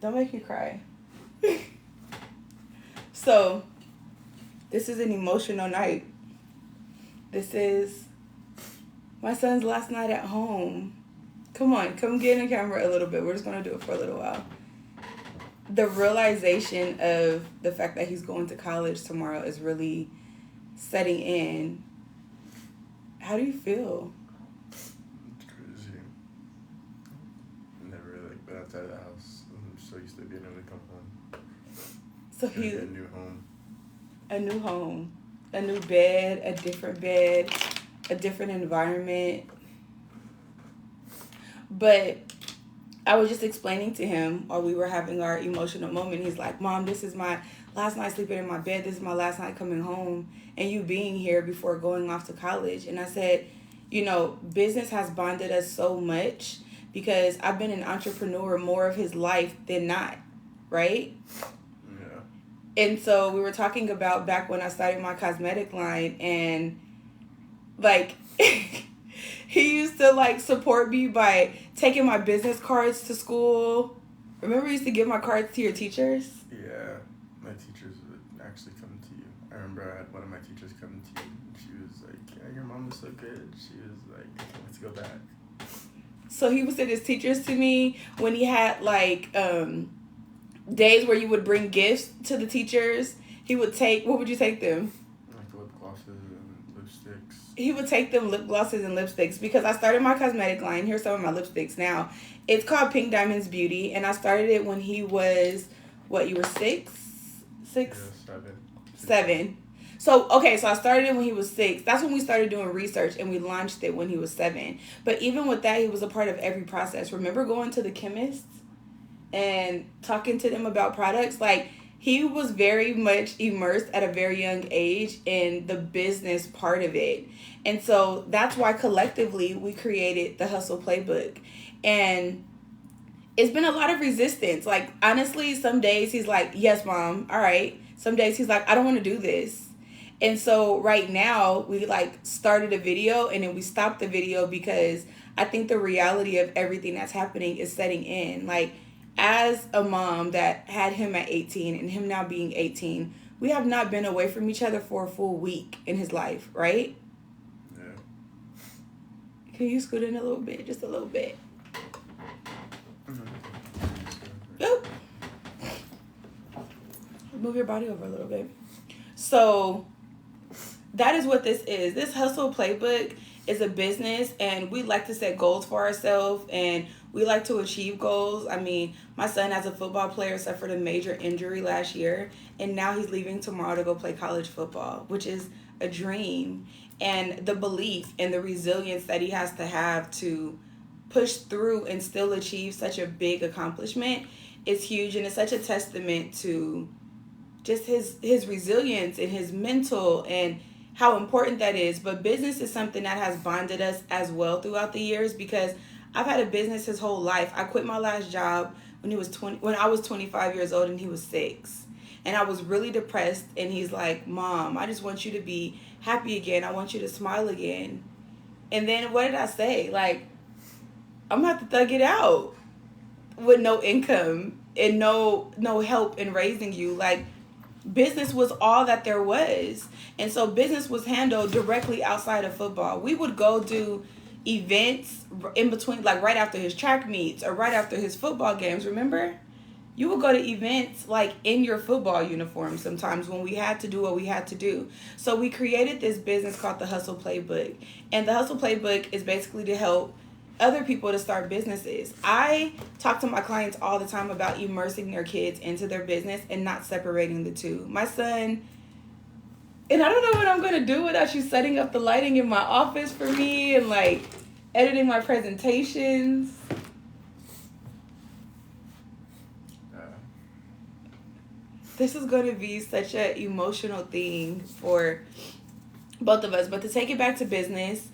Don't make me cry. So, this is an emotional night. This is my son's last night at home. Come on, come get in the camera a little bit. We're just going to do it for a little while. The realization of the fact that he's going to college tomorrow is really setting in. How do you feel? It's crazy. I've never been outside of the house. I'm so used to being able to come home. So he's a new home. A new home. A new bed, a different environment. But I was just explaining to him while we were having our emotional moment. He's like, Mom, this is my last night sleeping in my bed. This is my last night coming home and you being here before going off to college. And I said, business has bonded us so much because I've been an entrepreneur more of his life than not, right? Yeah. And so we were talking about back when I started my cosmetic line and he used to support me by taking my business cards to school. Remember you used to give my cards to your teachers? Yeah, my teachers would actually come to you. I remember I had one of my teachers come to you and she was like, yeah, your mom was so good. She was like, let's go back. So he would send his teachers to me when he had days where you would bring gifts to the teachers. He would what would you take them? Like lip glosses and lipsticks. He would take them lip glosses and lipsticks because I started my cosmetic line. Here's some of my lipsticks now. It's called Pink Diamonds Beauty, and I started it when he was, you were 6? Yeah, 7. So I started it when he was 6. That's when we started doing research, and we launched it when he was 7. But even with that, he was a part of every process. Remember going to the chemists and talking to them about products? He was very much immersed at a very young age in the business part of it. And so that's why collectively we created the Hustle Playbook. And it's been a lot of resistance. Honestly, some days he's like, yes, Mom, all right. Some days he's like, I don't want to do this. And so right now we started a video and then we stopped the video because I think the reality of everything that's happening is setting in. As a mom that had him at 18 and him now being 18, we have not been away from each other for a full week in his life, right? Yeah. Can you scoot in a little bit? Just a little bit. Mm-hmm. Oop. Move your body over a little bit. So that is what this is. This Hustle Playbook is a business, and we like to set goals for ourselves, and we like to achieve goals. I mean, my son, as a football player, suffered a major injury last year, and now he's leaving tomorrow to go play college football, which is a dream. And the belief and the resilience that he has to have to push through and still achieve such a big accomplishment is huge, and it's such a testament to just his resilience and his mental and how important that is. But business is something that has bonded us as well throughout the years, because I've had a business his whole life. I quit my last job when I was 25 years old and he was 6. And I was really depressed, and he's like, Mom, I just want you to be happy again. I want you to smile again. And then what did I say? I'm gonna have to thug it out with no income and no help in raising you. Business was all that there was. And so business was handled directly outside of football. We would go do events in between, right after his track meets or right after his football games. Remember? You would go to events in your football uniform sometimes when we had to do what we had to do. So we created this business called the Hustle Playbook. And the Hustle Playbook is basically to help other people to start businesses. I talk to my clients all the time about immersing their kids into their business and not separating the two. My son, and I don't know what I'm going to do without you setting up the lighting in my office for me and editing my presentations. This is going to be such an emotional thing for both of us. But to take it back to business,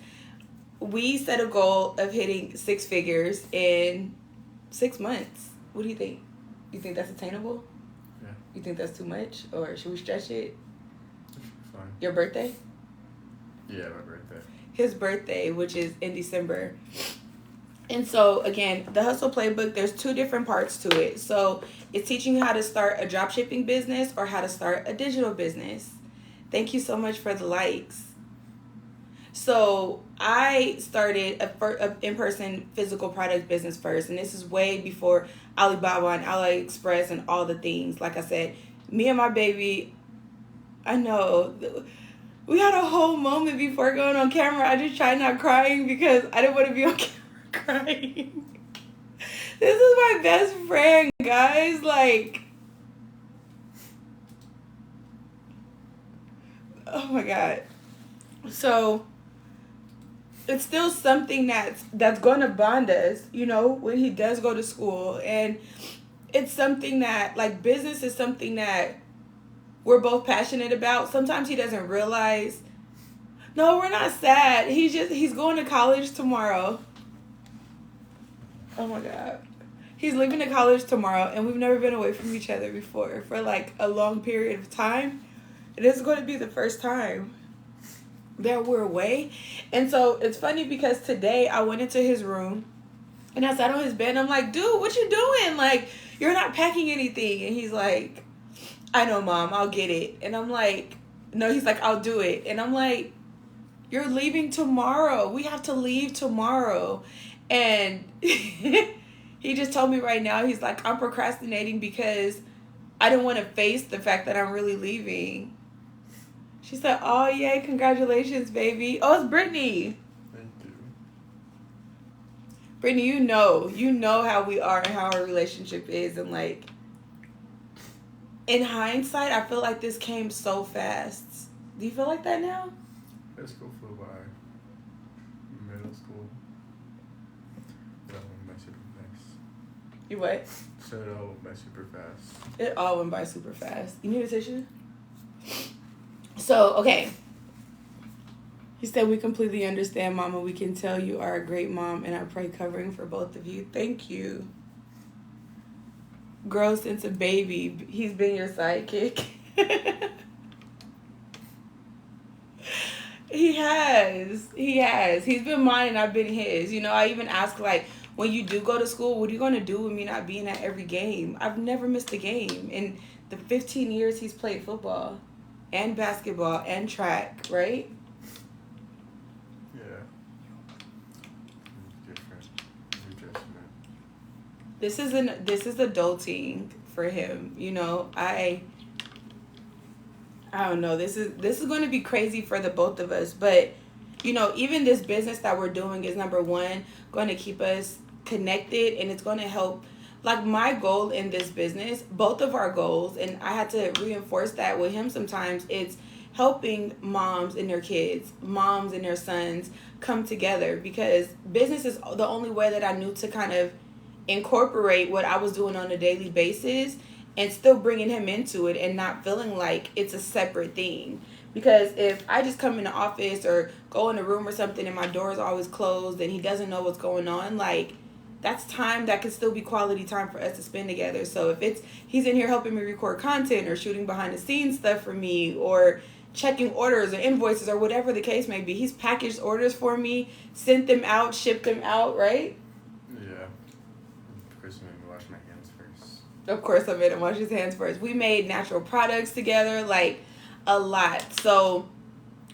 we set a goal of hitting 6 figures in 6 months. What do you think? You think that's attainable? Yeah. You think that's too much? Or should we stretch it? Fine. Your birthday? Yeah, my birthday. His birthday, which is in December. And so, again, the Hustle Playbook, there's two different parts to it. So, it's teaching you how to start a drop shipping business or how to start a digital business. Thank you so much for the likes. So, I started a in-person physical product business first. And this is way before Alibaba and AliExpress and all the things. Like I said, me and my baby, I know, we had a whole moment before going on camera. I just tried not crying because I didn't want to be on camera crying. This is my best friend, guys. Like, oh my God. So it's still something that's going to bond us, you know, when he does go to school. And it's something that, like, business is something that we're both passionate about. Sometimes he doesn't realize. No, we're not sad. He's going to college tomorrow. Oh my God. He's leaving to college tomorrow, and we've never been away from each other before for like a long period of time. And this is going to be the first time that we're away. And so it's funny because today I went into his room and I sat on his bed and I'm like, dude, what you doing? Like, you're not packing anything. And he's like, I know, Mom, I'll get it. And I'm like, no, he's like, I'll do it. And I'm like, you're leaving tomorrow. We have to leave tomorrow. And he just told me right now, he's like, I'm procrastinating because I didn't want to face the fact that I'm really leaving. She said, oh, yay, congratulations, baby. Oh, it's Brittany. Thank you. Brittany, you know how we are and how our relationship is. And like, in hindsight, I feel like this came so fast. Do you feel like that now? High school flew by. Middle school. It all went by super fast. You what? So it all went by super fast. It all went by super fast. You need a tissue? So, okay. He said, we completely understand, Mama. We can tell you are a great mom, and I pray covering for both of you. Thank you. Girl, since a baby, he's been your sidekick. He has. He's been mine and I've been his. You know, I even ask, like, when you do go to school, what are you going to do with me not being at every game? I've never missed a game in the 15 years he's played football and basketball and track, right? Yeah. It's different. It's adjustment. This is adulting for him. You know, I don't know. This is going to be crazy for the both of us, but you know, even this business that we're doing is, number one, going to keep us connected, and it's going to help. Like, my goal in this business, both of our goals, and I had to reinforce that with him sometimes, it's helping moms and their kids, moms and their sons come together, because business is the only way that I knew to kind of incorporate what I was doing on a daily basis and still bringing him into it and not feeling like it's a separate thing. Because if I just come in the office or go in a room or something and my door is always closed and he doesn't know what's going on, like, that's time that could still be quality time for us to spend together. So if he's in here helping me record content or shooting behind the scenes stuff for me or checking orders or invoices or whatever the case may be, he's packaged orders for me, sent them out, shipped them out, right? Yeah. Of course, you made me wash my hands first. Of course, I made him wash his hands first. We made natural products together, like, a lot. So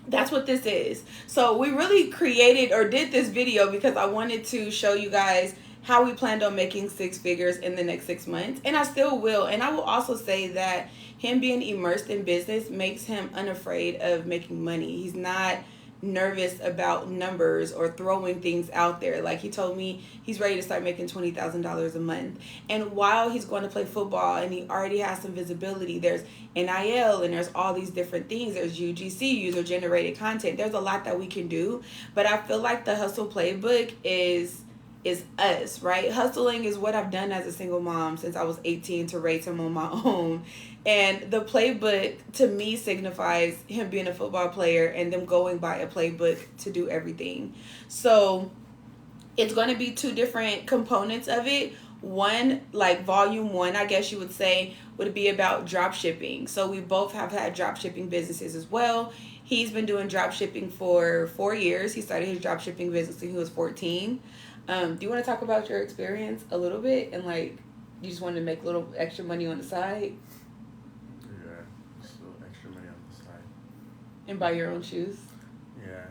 that's what this is. So we really created or did this video because I wanted to show you guys how we planned on making 6 figures in the next 6 months. And I still will. And I will also say that him being immersed in business makes him unafraid of making money. He's not nervous about numbers or throwing things out there. Like, he told me he's ready to start making $20,000 a month. And while he's going to play football and he already has some visibility, there's NIL and there's all these different things. There's UGC, user generated content. There's a lot that we can do. But I feel like the Hustle Playbook is us, right? Hustling is what I've done as a single mom since I was 18 to raise him on my own. And the playbook to me signifies him being a football player and them going by a playbook to do everything. So it's going to be 2 different components of it. One, like volume 1, I guess you would say, would be about drop shipping. So we both have had drop shipping businesses as well. He's been doing drop shipping for 4 years. He started his drop shipping business when he was 14. Do you want to talk about your experience a little bit and like you just wanted to make a little extra money on the side Yeah, just a little extra money on the side. and buy your own shoes? Yeah,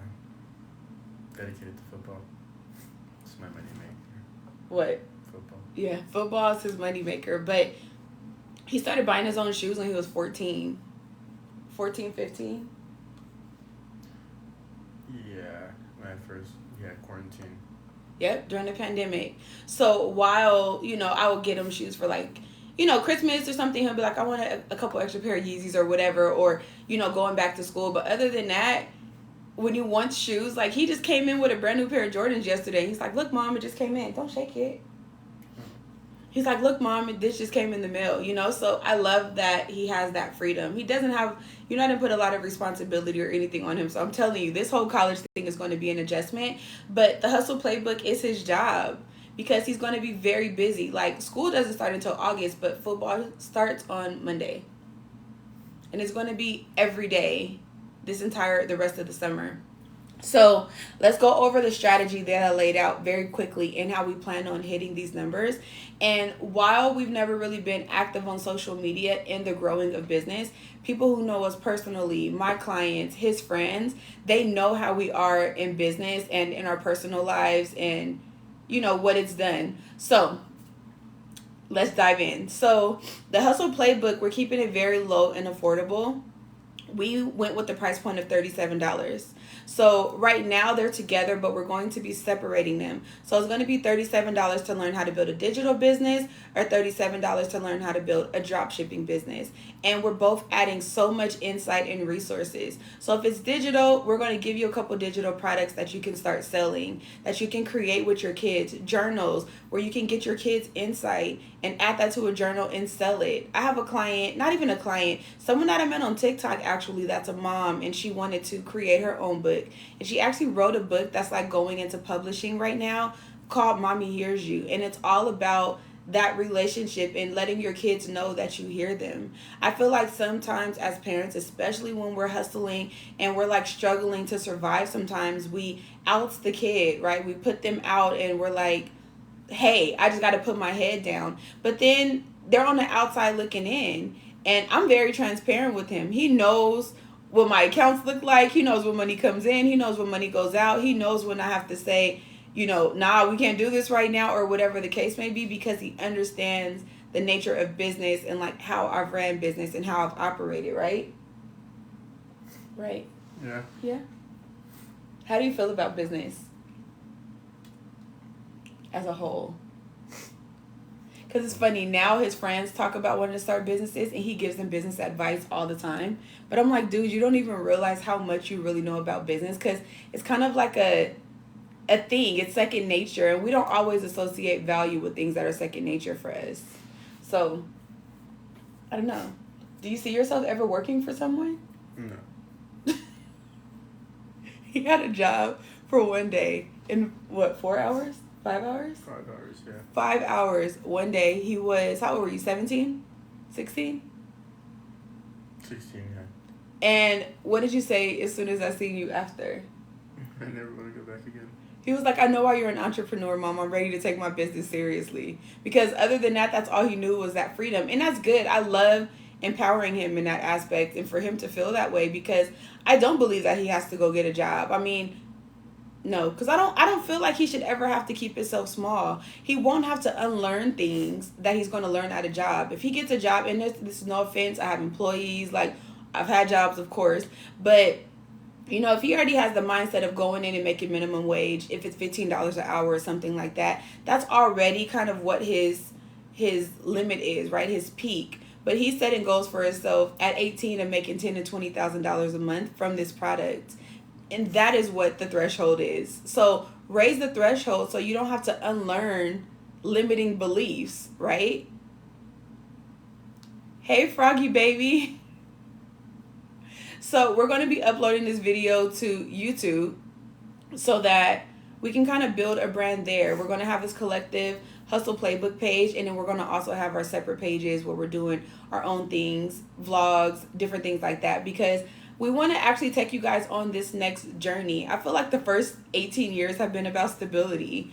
dedicated to football. It's my money maker. What? Football. Yeah, football is his money maker. But he started buying his own shoes when he was 14, 15. Yeah, when I first quarantine. Yep, during the pandemic. So while, I would get him shoes for like, Christmas or something, he'll be like, I want a couple extra pair of Yeezys or whatever, or, going back to school. But other than that, when you want shoes, like he just came in with a brand new pair of Jordans yesterday. He's like, look, Mom, it just came in. Don't shake it. He's like, look, Mom, this just came in the mail, So I love that he has that freedom. He doesn't have, I didn't put a lot of responsibility or anything on him. So I'm telling you, this whole college thing is going to be an adjustment. But the Hustle Playbook is his job because he's going to be very busy. Like, school doesn't start until August, but football starts on Monday. And it's going to be every day the rest of the summer. So let's go over the strategy that I laid out very quickly and how we plan on hitting these numbers. And while we've never really been active on social media in the growing of business, people who know us personally, my clients, his friends, they know how we are in business and in our personal lives and, what it's done. So let's dive in. So the Hustle Playbook, we're keeping it very low and affordable. We went with the price point of $37. So right now they're together, but we're going to be separating them. So it's going to be $37 to learn how to build a digital business or $37 to learn how to build a drop shipping business. And we're both adding so much insight and resources. So if it's digital, we're going to give you a couple digital products that you can start selling, that you can create with your kids, journals where you can get your kids insight and add that to a journal and sell it. I have a client, not even a client, someone that I met on TikTok actually, that's a mom, and she wanted to create her own book. And she actually wrote a book that's like going into publishing right now called Mommy Hears You. And it's all about that relationship and letting your kids know that you hear them. I feel like sometimes as parents, especially when we're hustling and we're like struggling to survive, sometimes we outs the kid, right? We put them out and we're like, hey, I just got to put my head down. But then they're on the outside looking in. And I'm very transparent with him. He knows what my accounts look like. He knows when money comes in. He knows when money goes out. He knows when I have to say, nah, we can't do this right now or whatever the case may be, because he understands the nature of business and like how I've ran business and how I've operated, right? Right? Yeah. Yeah. How do you feel about business as a whole? Because it's funny, now his friends talk about wanting to start businesses and he gives them business advice all the time. But I'm like, dude, you don't even realize how much you really know about business, because it's kind of like a thing. It's second nature, and we don't always associate value with things that are second nature for us. So, I don't know. Do you see yourself ever working for someone? No. He had a job for one day in, 4 hours? 5 hours? 5 hours, yeah. 5 hours one day. He was, how old were you, 17? 16? 16, yeah. And what did you say as soon as I seen you after? I never want to go back again. He was like, I know why you're an entrepreneur, Mom. I'm ready to take my business seriously. Because other than that, that's all he knew was that freedom. And that's good. I love empowering him in that aspect and for him to feel that way, because I don't believe that he has to go get a job. I mean, no, because I don't feel like he should ever have to keep himself small. He won't have to unlearn things that he's going to learn at a job. If he gets a job, and this is no offense, I have employees, like I've had jobs, of course, but if he already has the mindset of going in and making minimum wage, if it's $15 an hour or something like that, that's already kind of what his limit is, right? His peak. But he's setting goals for himself at 18 of making $10,000 to $20,000 a month from this product. And that is what the threshold is. So raise the threshold so you don't have to unlearn limiting beliefs, right? Hey, Froggy baby. So we're going to be uploading this video to YouTube so that we can kind of build a brand there. We're going to have this collective Hustle Playbook page, and then we're going to also have our separate pages where we're doing our own things, vlogs, different things like that, because we want to actually take you guys on this next journey. I feel like the first 18 years have been about stability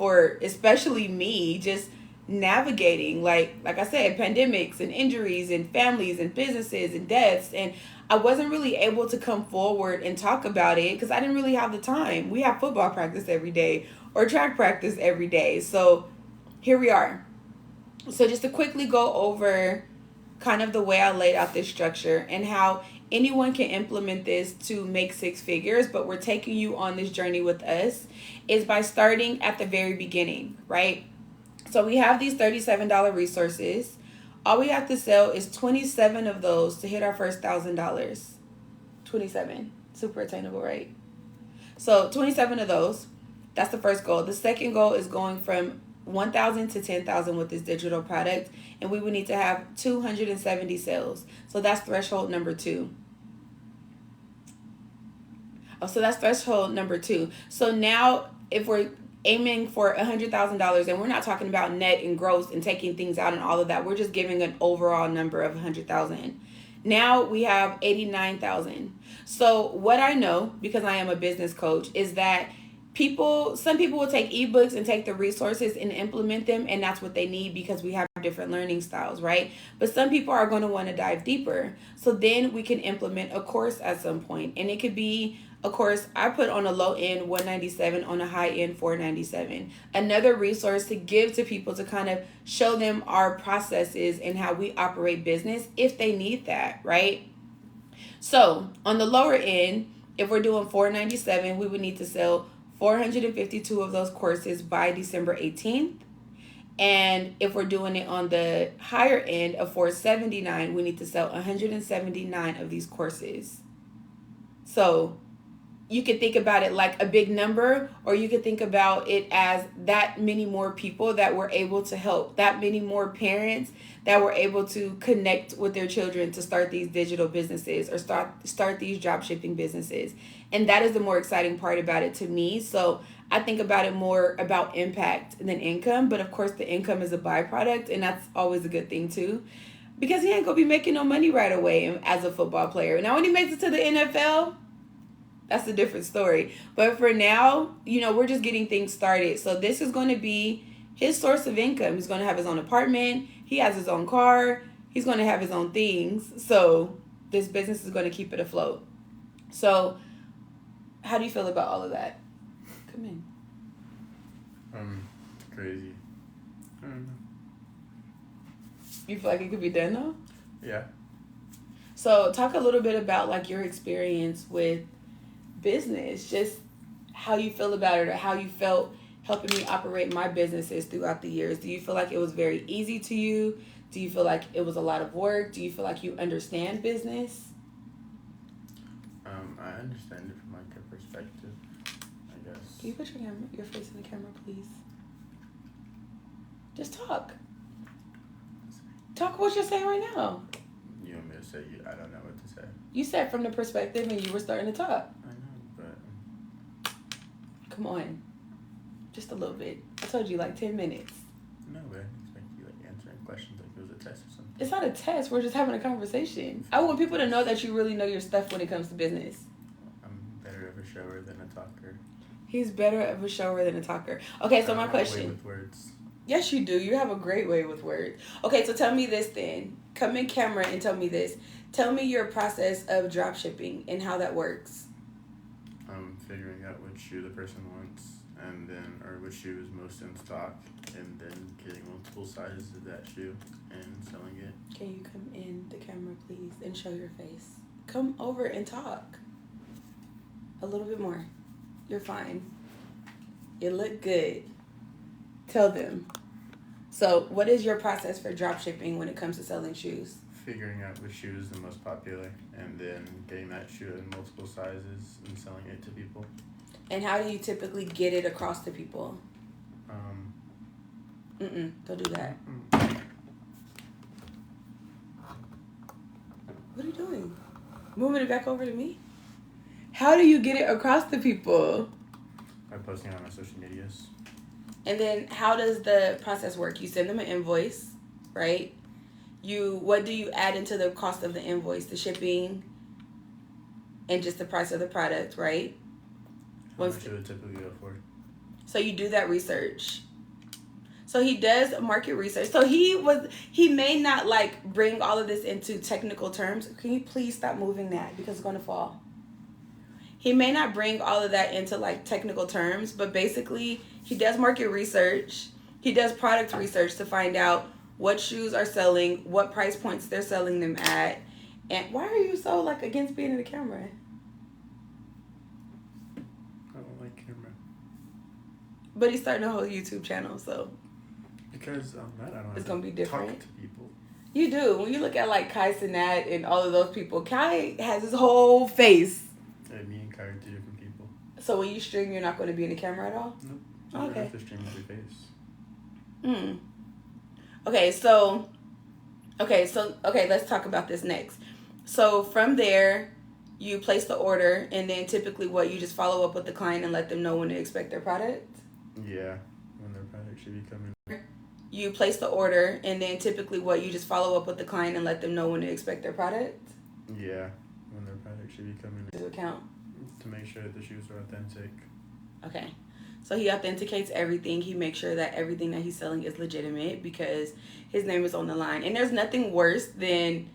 for especially me, just navigating like I said, pandemics and injuries and families and businesses and deaths, and I wasn't really able to come forward and talk about it because I didn't really have the time. We have football practice every day or track practice every day. So here we are. So just to quickly go over kind of the way I laid out this structure and how anyone can implement this to make six figures, but we're taking you on this journey with us, is by starting at the very beginning, right? So we have these $37 resources. All we have to sell is 27 of those to hit our first $1,000. 27. Super attainable, right? So 27 of those. That's the first goal. The second goal is going from 1,000 to 10,000 with this digital product, and we would need to have 270 sales. So that's threshold number 2. So that's threshold number 2. So now if we're aiming for $100,000, and we're not talking about net and gross and taking things out and all of that, we're just giving an overall number of 100,000. Now we have 89,000. So what I know, because I am a business coach, is that some people will take ebooks and take the resources and implement them, and that's what they need because we have different learning styles, right? But some people are going to want to dive deeper. So then we can implement a course at some point, and it could be a course I put on a low end $197, on a high end $497. Another resource to give to people to kind of show them our processes and how we operate business if they need that, right? So on the lower end, if we're doing $497, we would need to sell 452 of those courses by December 18th. And if we're doing it on the higher end of $479, we need to sell 179 of these courses. So you could think about it like a big number, or you could think about it as that many more people that we're able to help, that many more parents that were able to connect with their children to start these digital businesses or start these drop shipping businesses. And that is the more exciting part about it to me. So I think about it more about impact than income, but of course the income is a byproduct, and that's always a good thing too, because he ain't gonna be making no money right away as a football player. Now when he makes it to the NFL, that's a different story. But for now, we're just getting things started. So this is going to be his source of income. He's going to have his own apartment. He has his own car. He's going to have his own things. So this business is going to keep it afloat. So how do you feel about all of that? Come in. Crazy. I don't know. You feel like it could be done though? Yeah. So talk a little bit about like your experience with business, just how you feel about it, or how you felt helping me operate my businesses throughout the years. Do you feel like it was very easy to you? Do you feel like it was a lot of work? Do you feel like you understand business? I understand it from like a perspective, I guess. Can you put your face in the camera, please? Just talk. Talk what you're saying right now. You want me to say I don't know what to say? You said from the perspective and you were starting to talk. I know, but... Come on. Just a little bit. I told you like 10 minutes. No, but I expect you like answering questions like it was a test or something. It's not a test. We're just having a conversation. I want people to know that you really know your stuff when it comes to business. I'm better of a shower than a talker. He's better of a shower than a talker. Okay, so my question. Way with words. Yes, you do. You have a great way with words. Okay, so tell me this then. Come in camera and tell me this. Tell me your process of drop shipping and how that works. Figuring out which shoe the person wants, and then, or which shoe is most in stock, and then getting multiple sizes of that shoe and selling it. Can you come in the camera, please, and show your face? Come over and talk. A little bit more. You're fine. You look good. Tell them. So, what is your process for drop shipping when it comes to selling shoes? Figuring out which shoe is the most popular, and then getting that shoe in multiple sizes and selling it to people. And how do you typically get it across to people? Don't do that. What are you doing? Moving it back over to me? How do you get it across to people? By posting it on my social medias. And then how does the process work? You send them an invoice, right? What do you add into the cost of the invoice? The shipping and just the price of the product, right? How much would it typically go for? So you do that research. So he does market research. So he may not like bring all of this into technical terms. Can you please stop moving that because it's going to fall? He may not bring all of that into like technical terms, but basically he does market research. He does product research to find out what shoes are selling, what price points they're selling them at. And why are you so like against being in the camera? I don't like camera. But he's starting a whole YouTube channel, so. Because I don't It's gonna be different. Talk to people. You do. When you look at like Kai Cenat and all of those people, Kai has his whole face. Yeah, me and Kai are 2 different people. So when you stream, you're not going to be in the camera at all? Nope. Okay. You don't have to stream with your face. Okay, let's talk about this next. So from there, you place the order, and then typically you just follow up with the client and let them know when to expect their product? Yeah, when their product should be coming. You place the order, and then typically you just follow up with the client and let them know when to expect their product? Yeah, when their product should be coming. To account? To make sure that the shoes are authentic. Okay. So he authenticates everything. He makes sure that everything that he's selling is legitimate because his name is on the line. And there's nothing worse than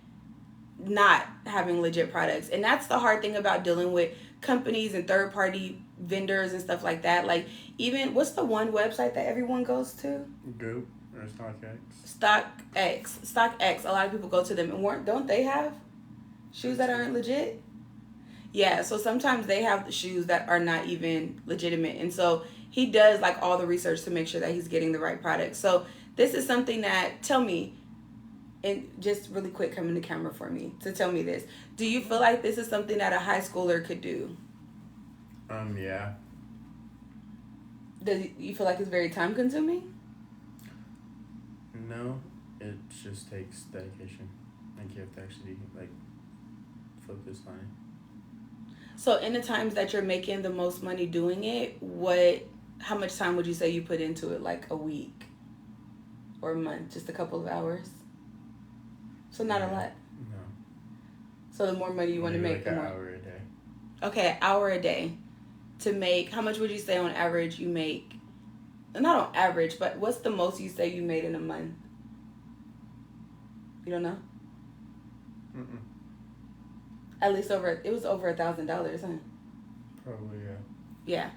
not having legit products. And that's the hard thing about dealing with companies and third-party vendors and stuff like that. Like, even, what's the one website that everyone goes to? Goop or StockX. StockX. A lot of people go to them. And don't they have shoes that aren't legit? Yeah, so sometimes they have the shoes that are not even legitimate. And so he does like all the research to make sure that he's getting the right product. So this is something that, tell me, and just really quick, come in the camera for me to tell me this. Do you feel like this is something that a high schooler could do? Yeah. Do you feel like it's very time consuming? No, it just takes dedication. Like you have to actually like focus on it. So in the times that you're making the most money doing it, how much time would you say you put into it? Like a week or a month? Just a couple of hours? So not a lot. No. So the more money you want to make, like an hour a day. Okay, an hour a day to make. How much would you say on average you make? Not on average, but what's the most you say you made in a month? You don't know? Mm-mm. At least it was over $1,000, huh? Probably, yeah. Yeah.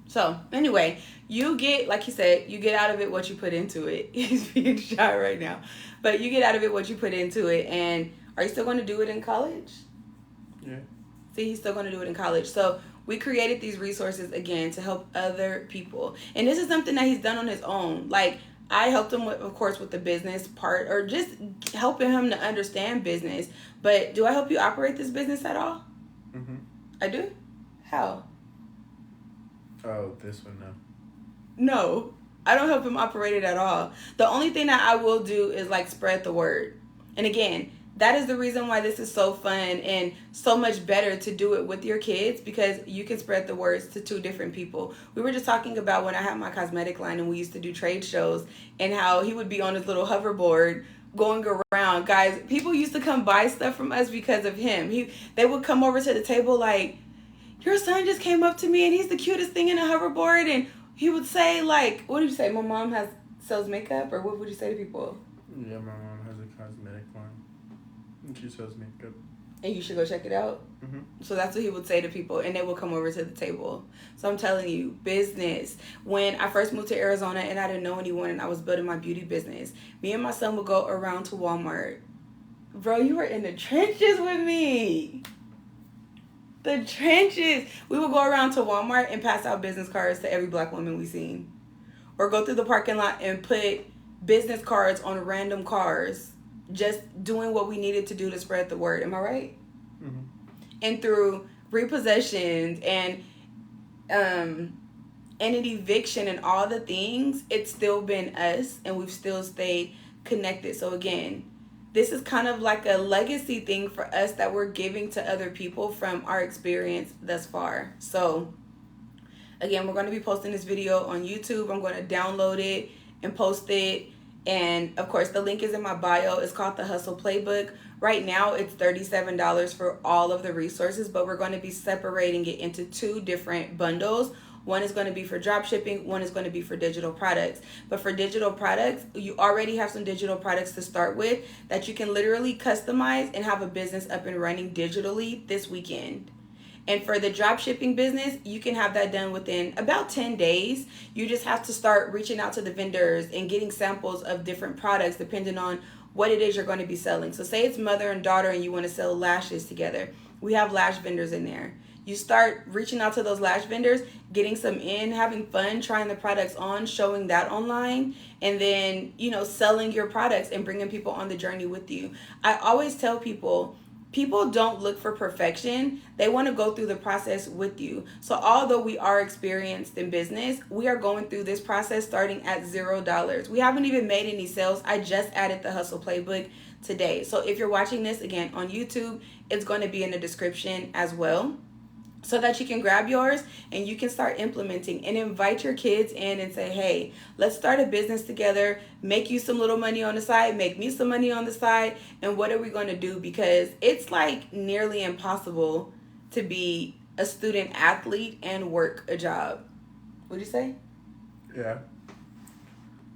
So anyway, you get, like you said, you get out of it what you put into it. He's being shy right now, but you get out of it what you put into it. And are you still going to do it in college? Yeah. See, he's still going to do it in college. So we created these resources again to help other people, and this is something that he's done on his own. Like, I helped him with, of course, with the business part, or just helping him to understand business. But do I help you operate this business at all? Mm-hmm. I do? How? Oh, this one, no. No, I don't help him operate it at all. The only thing that I will do is like spread the word. And again, that is the reason why this is so fun and so much better to do it with your kids, because you can spread the words to 2 different people. We were just talking about when I had my cosmetic line and we used to do trade shows, and how he would be on his little hoverboard going around. Guys, people used to come buy stuff from us because of him. They would come over to the table like, your son just came up to me and he's the cutest thing in a hoverboard. And he would say, like, what did you say? My mom sells makeup? Or what would you say to people? Yeah, my mom has a cosmetic line. And she sells makeup. And you should go check it out? Mm-hmm. So that's what he would say to people. And they would come over to the table. So I'm telling you, business. When I first moved to Arizona and I didn't know anyone and I was building my beauty business, me and my son would go around to Walmart. Bro, you were in the trenches with me. The trenches. We would go around to Walmart and pass out business cards to every black woman we seen. Or go through the parking lot and put business cards on random cars. Just doing what we needed to do to spread the word. Am I right? Mm-hmm. And through repossessions and an eviction and all the things, it's still been us. And we've still stayed connected. So again, this is kind of like a legacy thing for us that we're giving to other people from our experience thus far. So, again, we're going to be posting this video on YouTube. I'm going to download it and post it. And, of course, the link is in my bio. It's called the Hustle Playbook. Right now, it's $37 for all of the resources, but we're going to be separating it into 2 different bundles. One is going to be for drop shipping. One is going to be for digital products. But for digital products, you already have some digital products to start with that you can literally customize and have a business up and running digitally this weekend. And for the drop shipping business, you can have that done within about 10 days. You just have to start reaching out to the vendors and getting samples of different products depending on what it is you're going to be selling. So say it's mother and daughter and you want to sell lashes together. We have lash vendors in there. You start reaching out to those lash vendors, getting some in, having fun, trying the products on, showing that online, and then, selling your products and bringing people on the journey with you. I always tell people don't look for perfection. They want to go through the process with you. So although we are experienced in business, we are going through this process starting at $0. We haven't even made any sales. I just added the Hustle Playbook today. So if you're watching this again on YouTube, it's going to be in the description as well, so that you can grab yours and you can start implementing and invite your kids in and say, hey, let's start a business together, make you some little money on the side, make me some money on the side, and what are we going to do? Because it's like nearly impossible to be a student athlete and work a job. What'd you say? Yeah.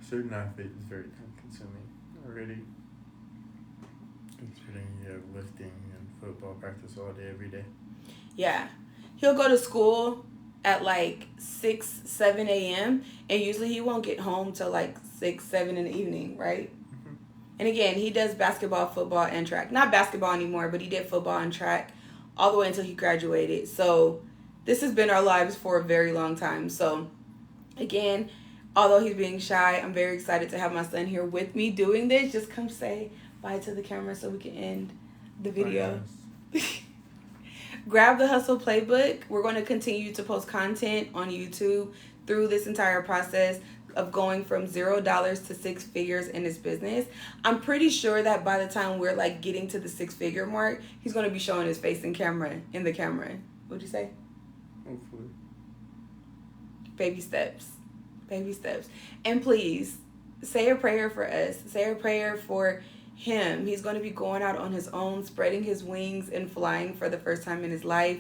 Student athlete is very time consuming already. Considering you have lifting and football practice all day, every day. Yeah. He'll go to school at like 6, 7 a.m. and usually he won't get home till like 6, 7 in the evening, right? Mm-hmm. And again, he does basketball, football, and track. Not basketball anymore, but he did football and track all the way until he graduated. So this has been our lives for a very long time. So again, although he's being shy, I'm very excited to have my son here with me doing this. Just come say bye to the camera so we can end the video. Grab the Hustle Playbook. We're going to continue to post content on YouTube through this entire process of going from $0 to 6 figures in his business. I'm pretty sure that by the time we're like getting to the 6-figure mark, he's going to be showing his face in the camera. What'd you say? Hopefully. Baby steps. And please say a prayer for us. Say a prayer for him. He's going to be going out on his own, spreading his wings and flying for the first time in his life.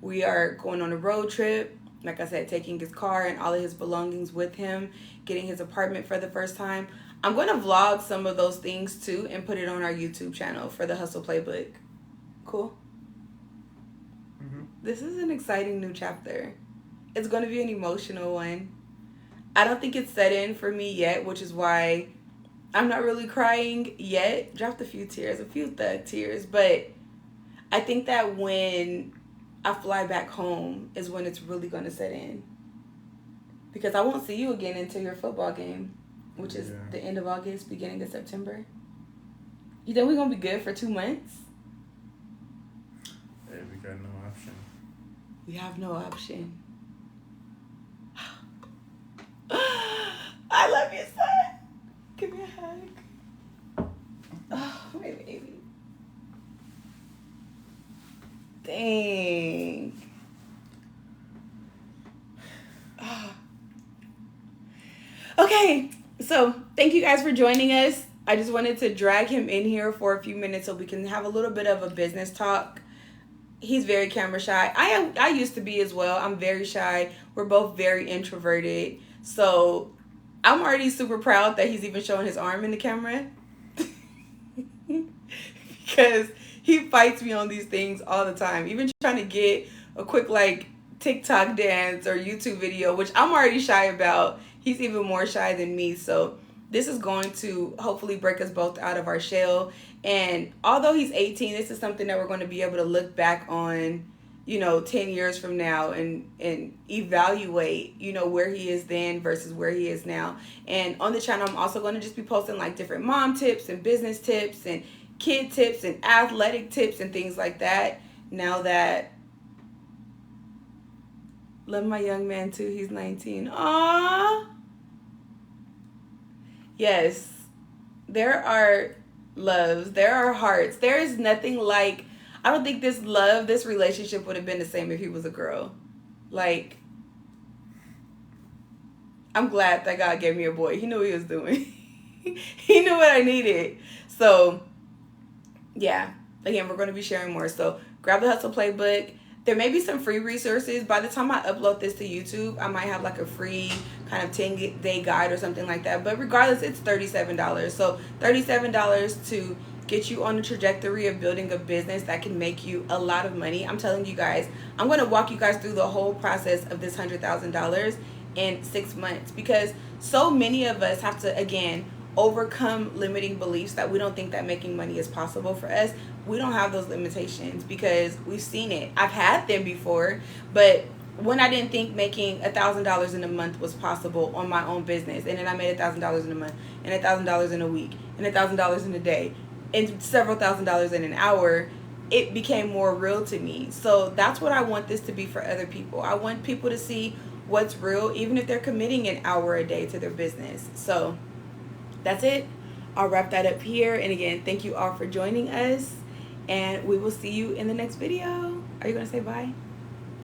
We are going on a road trip. Like I said, taking his car and all of his belongings with him, getting his apartment for the first time. I'm going to vlog some of those things too and put it on our YouTube channel for the Hustle Playbook. Cool? Mm-hmm. This is an exciting new chapter. It's going to be an emotional one. I don't think it's set in for me yet, which is why I'm not really crying yet. Dropped a few thug tears. But I think that when I fly back home is when it's really going to set in. Because I won't see you again until your football game, which is the end of August, beginning of September. You think we're going to be good for 2 months? Hey, we got no option. We have no option. I love you, son. Give me a hug. Oh, my baby. Dang. Oh. Okay, so thank you guys for joining us. I just wanted to drag him in here for a few minutes so we can have a little bit of a business talk. He's very camera shy. I used to be as well. I'm very shy. We're both very introverted. So I'm already super proud that he's even showing his arm in the camera. Because he fights me on these things all the time. Even trying to get a quick like TikTok dance or YouTube video, which I'm already shy about. He's even more shy than me. So this is going to hopefully break us both out of our shell. And although he's 18, this is something that we're going to be able to look back on, 10 years from now and evaluate, where he is then versus where he is now. And on the channel, I'm also going to just be posting like different mom tips and business tips and kid tips and athletic tips and things like that. Now that love my young man too, he's 19. Aww. Yes, there are loves, there are hearts. There is nothing like, I don't think this relationship would have been the same if he was a girl. Like, I'm glad that God gave me a boy. He knew what he was doing. He knew what I needed. So, yeah. Again, we're going to be sharing more. So, grab the Hustle Playbook. There may be some free resources. By the time I upload this to YouTube, I might have like a free kind of 10-day guide or something like that. But regardless, it's $37. So $37 to get you on the trajectory of building a business that can make you a lot of money. I'm telling you guys, I'm going to walk you guys through the whole process of this $100,000 in 6 months, because so many of us have to, again, overcome limiting beliefs that we don't think that making money is possible for us. We don't have those limitations because we've seen it. I've had them before, but when I didn't think making $1,000 in a month was possible on my own business, and then I made $1,000 in a month, and $1,000 in a week, and $1,000 in a day, and several $1,000s in an hour, it became more real to me. So that's what I want this to be for other people. I want people to see what's real, even if they're committing an hour a day to their business. So that's it. I'll wrap that up here. And again, thank you all for joining us, and we will see you in the next video. Are you going to say bye?